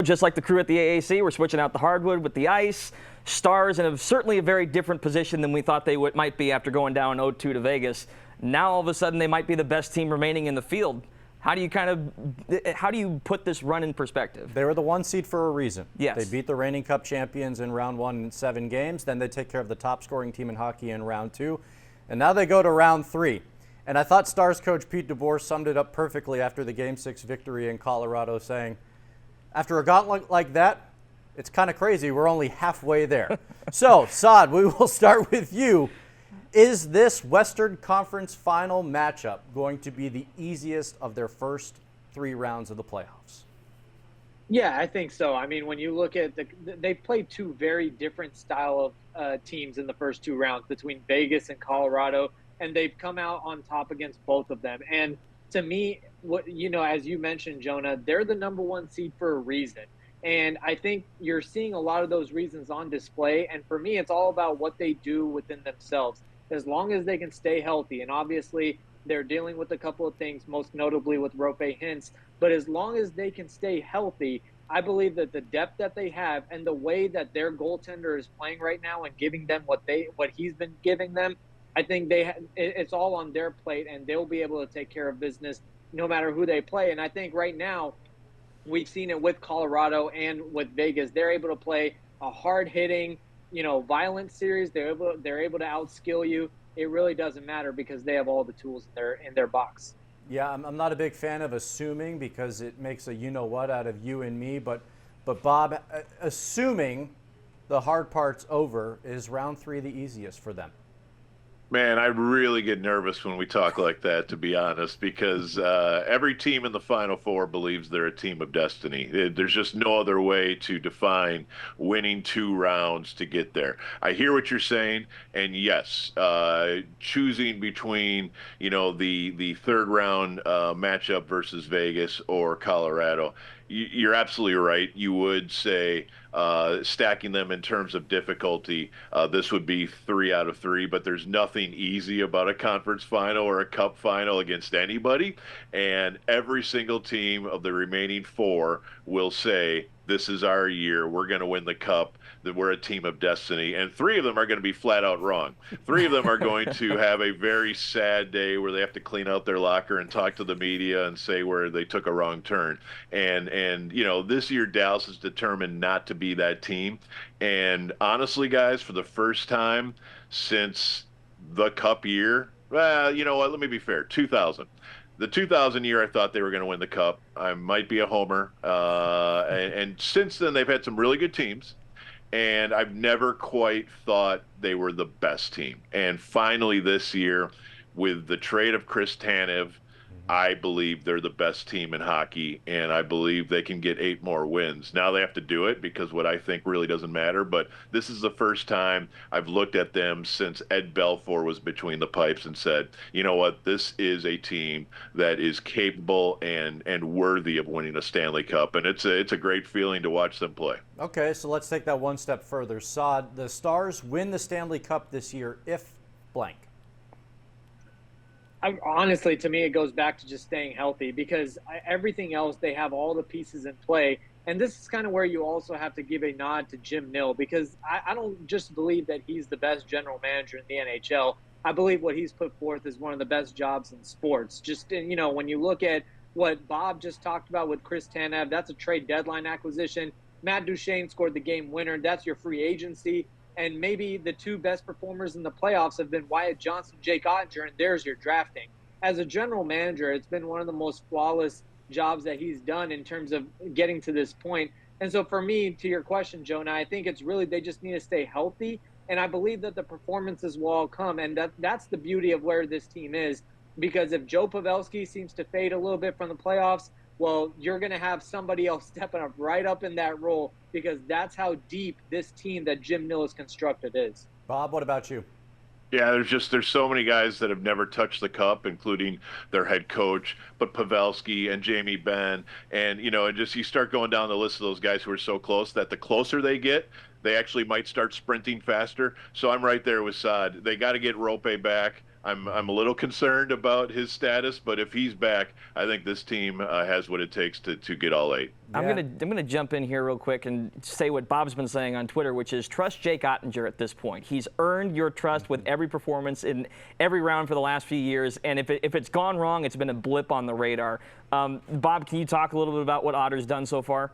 Just like the crew at the AAC, we're switching out the hardwood with the ice. Stars in certainly a very different position than we thought they might be after going down 0-2 to Vegas. Now all of a sudden they might be the best team remaining in the field. How do you put this run in perspective? They were the 1 seed for a reason. Yes. They beat the reigning Cup champions in round 1 in 7 games. Then they take care of the top scoring team in hockey in round 2. And now they go to round 3. And I thought Stars coach Pete DeBoer summed it up perfectly after the Game 6 victory in Colorado, saying, after a gauntlet like that, it's kind of crazy. We're only halfway there. So, Saad, we will start with you. Is this Western Conference final matchup going to be the easiest of their first 3 rounds of the playoffs? Yeah, I think so. I mean, when you look at they played 2 very different style of teams in the first 2 rounds between Vegas and Colorado, and they've come out on top against both of them. And to me, as you mentioned, Jonah, they're the number 1 seed for a reason. And I think you're seeing a lot of those reasons on display. And for me, it's all about what they do within themselves. As long as they can stay healthy, and obviously they're dealing with a couple of things, most notably with Rope Hintz, but as long as they can stay healthy, I believe that the depth that they have and the way that their goaltender is playing right now and giving them what he's been giving them, I think it's all on their plate, and they'll be able to take care of business no matter who they play. And I think right now we've seen it with Colorado and with Vegas. They're able to play a hard-hitting, violent series. They're able to outskill you. It really doesn't matter because they have all the tools in their box. Yeah, I'm not a big fan of assuming because it makes a you-know-what out of you and me. But Bob, assuming the hard part's over, is round 3 the easiest for them? Man, I really get nervous when we talk like that, to be honest, because every team in the Final Four believes they're a team of destiny. There's just no other way to define winning 2 rounds to get there. I hear what you're saying, and yes, choosing between, the third round matchup versus Vegas or Colorado, you're absolutely right. You would say stacking them in terms of difficulty, this would be 3 out of 3, but there's nothing easy about a conference final or a cup final against anybody. And every single team of the remaining 4 will say, this is our year. We're going to win the cup. That we're a team of destiny. And 3 of them are going to be flat out wrong. 3 of them are going to have a very sad day where they have to clean out their locker and talk to the media and say where they took a wrong turn. And this year Dallas is determined not to be that team. And honestly, guys, for the first time since the cup year, well, you know what? Let me be fair. 2000. The 2000 year, I thought they were going to win the cup. I might be a homer. And since then, they've had some really good teams. And I've never quite thought they were the best team. And finally this year, with the trade of Chris Tanev, I believe they're the best team in hockey, and I believe they can get 8 more wins. Now they have to do it because what I think really doesn't matter, but this is the first time I've looked at them since Ed Belfour was between the pipes and said, you know what, this is a team that is capable and worthy of winning a Stanley Cup, and it's a great feeling to watch them play. Okay, so let's take that one step further. Saad, the Stars win the Stanley Cup this year if blank. Honestly, to me, it goes back to just staying healthy because everything else, they have all the pieces in play. And this is kind of where you also have to give a nod to Jim Nill because I don't just believe that he's the best general manager in the NHL. I believe what he's put forth is one of the best jobs in sports. Just, when you look at what Bob just talked about with Chris Tanev, that's a trade deadline acquisition. Matt Duchene scored the game winner. That's your free agency. And maybe the 2 best performers in the playoffs have been Wyatt Johnson, Jake Ottinger, and there's your drafting. As a general manager, it's been one of the most flawless jobs that he's done in terms of getting to this point. And so for me, to your question, Jonah, I think it's really they just need to stay healthy. And I believe that the performances will all come. And that's the beauty of where this team is. Because if Joe Pavelski seems to fade a little bit from the playoffs, well, you're going to have somebody else stepping up right up in that role because that's how deep this team that Jim Nill has constructed is. Bob, what about you? Yeah, there's so many guys that have never touched the cup, including their head coach, but Pavelski and Jamie Benn, and and you start going down the list of those guys who are so close that the closer they get, they actually might start sprinting faster. So I'm right there with Saad. They got to get Rope back. I'm a little concerned about his status, but if he's back, I think this team has what it takes to get all 8. I'm gonna jump in here real quick and say what Bob's been saying on Twitter, which is trust Jake Ottinger at this point. He's earned your trust with every performance in every round for the last few years, and if it's gone wrong, it's been a blip on the radar. Bob, can you talk a little bit about what Otter's done so far?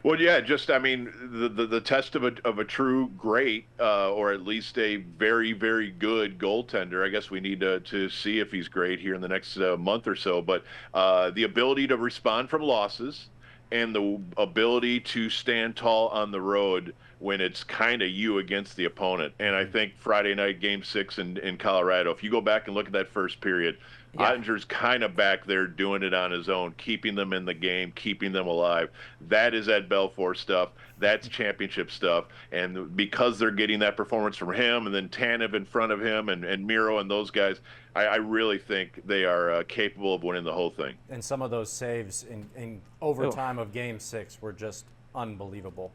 Well, yeah, just I mean the test of a true great or at least a very, very good goaltender. I guess we need to see if he's great here in the next month or so. But the ability to respond from losses and the ability to stand tall on the road when it's kind of you against the opponent. And I think Friday night Game 6 in Colorado, if you go back and look at that first period, Ottinger's kind of back there doing it on his own, keeping them in the game, keeping them alive. That is Ed Belfour stuff. That's championship stuff. And because they're getting that performance from him and then Tanev in front of him and Miro and those guys, I really think they are capable of winning the whole thing. And some of those saves in overtime of Game 6 were just unbelievable.